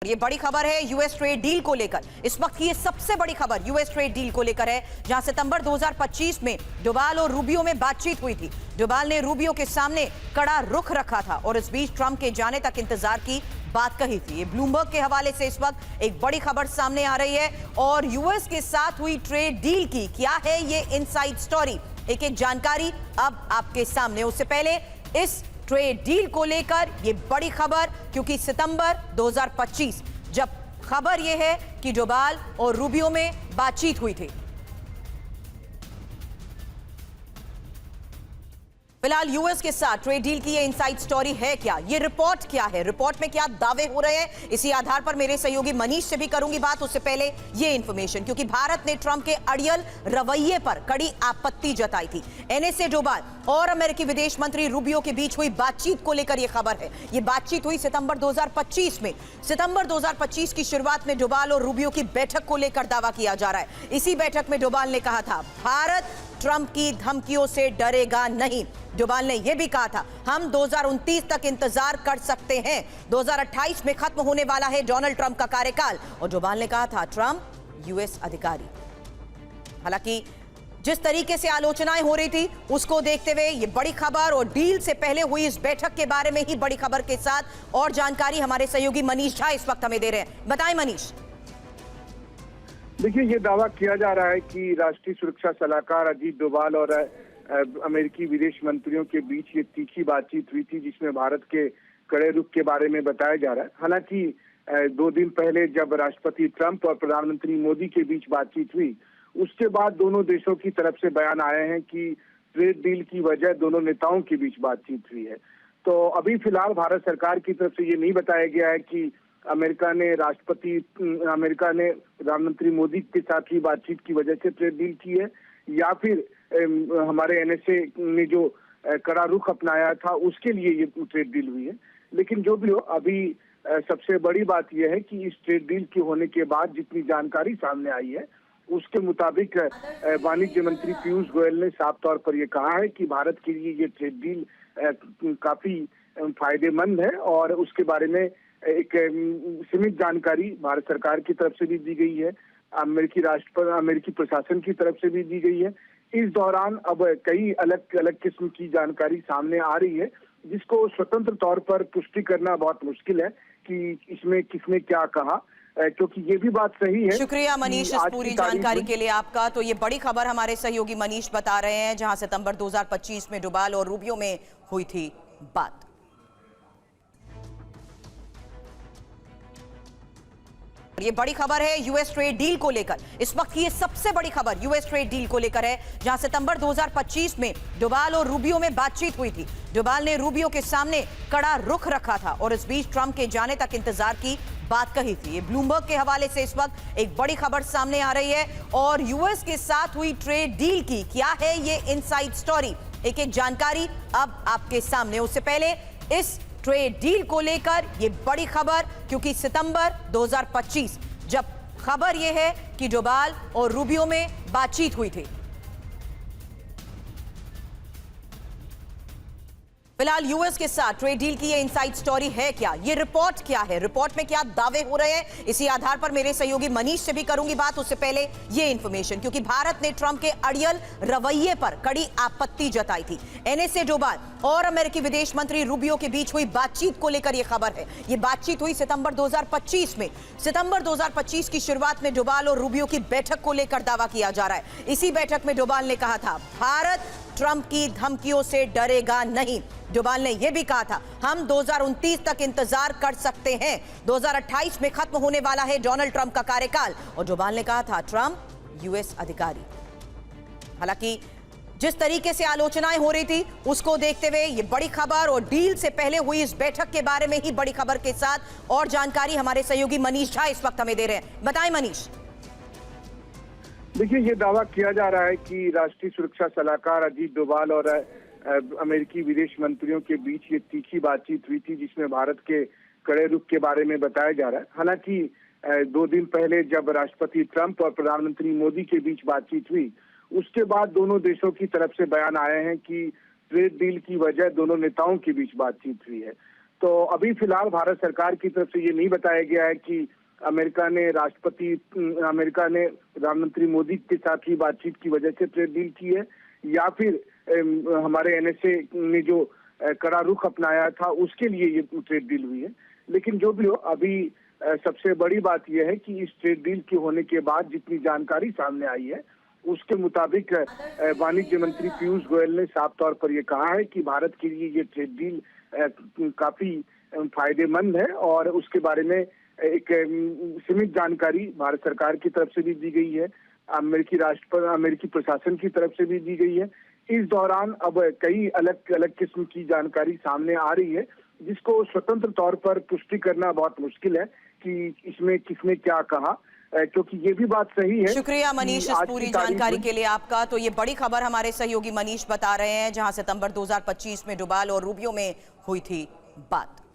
ये बड़ी खबर है यूएस ट्रेड डील को लेकर। इस वक्त की ये सबसे बड़ी खबर यूएस ट्रेड डील को लेकर है, जहां सितंबर 2025 में डोभाल और रूबियो में बातचीत हुई थी। डोभाल ने रूबियो के सामने कड़ा रुख रखा था और इस बीच ट्रंप के जाने तक इंतजार की बात कही थी। ये ब्लूमबर्ग के हवाले से इस वक्त एक बड़ी खबर सामने आ रही है और यूएस के साथ हुई ट्रेड डील की क्या है ये इनसाइड स्टोरी, एक एक जानकारी अब आपके सामने। उससे पहले इस ट्रेड डील को लेकर ये बड़ी खबर, क्योंकि सितंबर 2025 जब खबर ये है कि डोभाल और रूबियो में बातचीत हुई थी। फिलहाल यूएस के साथ ट्रेड डील की ये इनसाइड स्टोरी है क्या, ये रिपोर्ट क्या है, रिपोर्ट में क्या दावे हो रहे हैं, इसी आधार पर मेरे सहयोगी मनीष से भी करूंगी बात। उससे पहले ये इंफॉर्मेशन, क्योंकि भारत ने ट्रंप के अड़ियल रवैये पर कड़ी आपत्ति जताई थी। एनएसए डोभाल और अमेरिकी विदेश मंत्री रूबियो के बीच हुई बातचीत को लेकर यह खबर है। यह बातचीत हुई सितंबर 2025 में। सितंबर 2025 की शुरुआत में डोभाल और रूबियो की बैठक को लेकर दावा किया जा रहा है। इसी बैठक में डोभाल ने कहा था, भारत ट्रंप की धमकियों से डरेगा नहीं। डोभाल ने यह भी कहा था, हम 2029 तक इंतजार कर सकते हैं, 2028 में खत्म होने वाला है डोनाल्ड ट्रंप का कार्यकाल। और डोभाल ने कहा था, ट्रंप यूएस अधिकारी। हालांकि जिस तरीके से आलोचनाएं हो रही थी उसको देखते हुए ये बड़ी खबर और डील से पहले हुई इस बैठक के बारे में ही बड़ी खबर के साथ और जानकारी हमारे सहयोगी मनीष झा इस वक्त हमें दे रहे हैं। बताएं मनीष। देखिए, ये दावा किया जा रहा है कि राष्ट्रीय सुरक्षा सलाहकार अजीत डोभाल और अमेरिकी विदेश मंत्रियों के बीच ये तीखी बातचीत हुई थी, जिसमें भारत के कड़े रुख के बारे में बताया जा रहा है। हालांकि 2 दिन पहले जब राष्ट्रपति ट्रंप और प्रधानमंत्री मोदी के बीच बातचीत हुई, उसके बाद दोनों देशों की तरफ से बयान आए हैं कि ट्रेड डील की वजह दोनों नेताओं के बीच बातचीत हुई है। तो अभी फिलहाल भारत सरकार की तरफ से ये नहीं बताया गया है कि अमेरिका ने प्रधानमंत्री मोदी के साथ ही बातचीत की वजह से ट्रेड डील की है, या फिर हमारे एनएसए ने जो कड़ा रुख अपनाया था उसके लिए ये ट्रेड डील हुई है। लेकिन जो भी हो, अभी सबसे बड़ी बात यह है कि इस ट्रेड डील के होने के बाद जितनी जानकारी सामने आई है उसके मुताबिक वाणिज्य मंत्री पीयूष गोयल ने साफ तौर पर यह कहा है कि भारत के लिए ये ट्रेड डील काफी फायदेमंद है और उसके बारे में एक सीमित जानकारी भारत सरकार की तरफ से भी दी गई है, अमेरिकी प्रशासन की तरफ से भी दी गई है। इस दौरान अब कई अलग अलग किस्म की जानकारी सामने आ रही है, जिसको स्वतंत्र तौर पर पुष्टि करना बहुत मुश्किल है कि इसमें किसने क्या कहा, क्योंकि ये भी बात सही है। शुक्रिया मनीष इस पूरी जानकारी के लिए आपका। तो ये बड़ी खबर हमारे सहयोगी मनीष बता रहे हैं, जहां सितंबर 2025 में डोभाल और रूबियो में हुई थी बात। ये बड़ी खबर है यूएस ट्रेड डील को लेकर। इस वक्त की ये सबसे बड़ी खबर यूएस ट्रेड डील को लेकर है, जहां सितंबर 2025 में डोभाल और रूबियो में बातचीत हुई थी। डोभाल ने रूबियो के सामने कड़ा रुख रखा था और इस बीच ट्रंप के जाने तक इंतजार की बात कही थी। ये ब्लूमबर्ग के हवाले से इस वक्त एक बड़ी खबर सामने आ रही है और यूएस के साथ हुई ट्रेड डील की क्या है ये इनसाइड स्टोरी, एक एक जानकारी अब आपके सामने। उससे पहले इस ट्रेड डील को लेकर ये बड़ी खबर, क्योंकि सितंबर 2025 जब खबर ये है कि डोभाल और रूबियो में बातचीत हुई थी। फिलहाल यूएस के साथ ट्रेड डील की ये इनसाइड स्टोरी है क्या, ये रिपोर्ट क्या है, रिपोर्ट में क्या दावे हो रहे हैं, इसी आधार पर मेरे सहयोगी मनीष से भी करूंगी बात। उससे पहले ये इंफॉर्मेशन, क्योंकि भारत ने ट्रंप के अड़ियल रवैये पर कड़ी आपत्ति जताई थी। एनएसए डोभाल और अमेरिकी विदेश मंत्री रूबियो के बीच हुई बातचीत को लेकर यह खबर है। यह बातचीत हुई सितंबर 2025 में। सितंबर 2025 की शुरुआत में डोभाल और रूबियो की बैठक को लेकर दावा किया जा रहा है। इसी बैठक में डोभाल ने कहा था, भारत ट्रंप की धमकियों से डरेगा नहीं। डोभाल ने यह भी कहा था, हम 2029 तक इंतजार कर सकते हैं, 2028 में खत्म होने वाला है डोनाल्ड ट्रंप का कार्यकाल। और डोभाल ने कहा था, ट्रंप यूएस अधिकारी। हालांकि जिस तरीके से आलोचनाएं हो रही थी उसको देखते हुए ये बड़ी खबर और डील से पहले हुई इस बैठक के बारे में ही बड़ी खबर के साथ और जानकारी हमारे सहयोगी मनीष झा इस वक्त हमें दे रहे हैं। बताएं मनीष। देखिए, ये दावा किया जा रहा है कि राष्ट्रीय सुरक्षा सलाहकार अजीत डोभाल और अमेरिकी विदेश मंत्रियों के बीच ये तीखी बातचीत हुई थी, जिसमें भारत के कड़े रुख के बारे में बताया जा रहा है। हालांकि 2 दिन पहले जब राष्ट्रपति ट्रंप और प्रधानमंत्री मोदी के बीच बातचीत हुई, उसके बाद दोनों देशों की तरफ से बयान आए हैं कि ट्रेड डील की वजह दोनों नेताओं के बीच बातचीत हुई है। तो अभी फिलहाल भारत सरकार की तरफ से ये नहीं बताया गया है कि अमेरिका ने प्रधानमंत्री मोदी के साथ ही बातचीत की वजह से ट्रेड डील की है, या फिर हमारे एनएसए ने जो कड़ा रुख अपनाया था उसके लिए ये ट्रेड डील हुई है। लेकिन जो भी हो, अभी सबसे बड़ी बात यह है कि इस ट्रेड डील के होने के बाद जितनी जानकारी सामने आई है उसके मुताबिक वाणिज्य मंत्री पीयूष गोयल ने साफ तौर पर यह कहा है कि भारत के लिए ये ट्रेड डील काफी फायदेमंद है, और उसके बारे में एक सीमित जानकारी भारत सरकार की तरफ से भी दी गई है, अमेरिकी प्रशासन की तरफ से भी दी गई है। इस दौरान अब कई अलग अलग किस्म की जानकारी सामने आ रही है, जिसको स्वतंत्र तौर पर पुष्टि करना बहुत मुश्किल है कि इसमें किसने क्या कहा, क्योंकि ये भी बात सही है। शुक्रिया मनीष इस पूरी जानकारी के लिए आपका। तो ये बड़ी खबर हमारे सहयोगी मनीष बता रहे हैं, जहां सितंबर 2025 में डुबाल और रूबियो में हुई थी बात।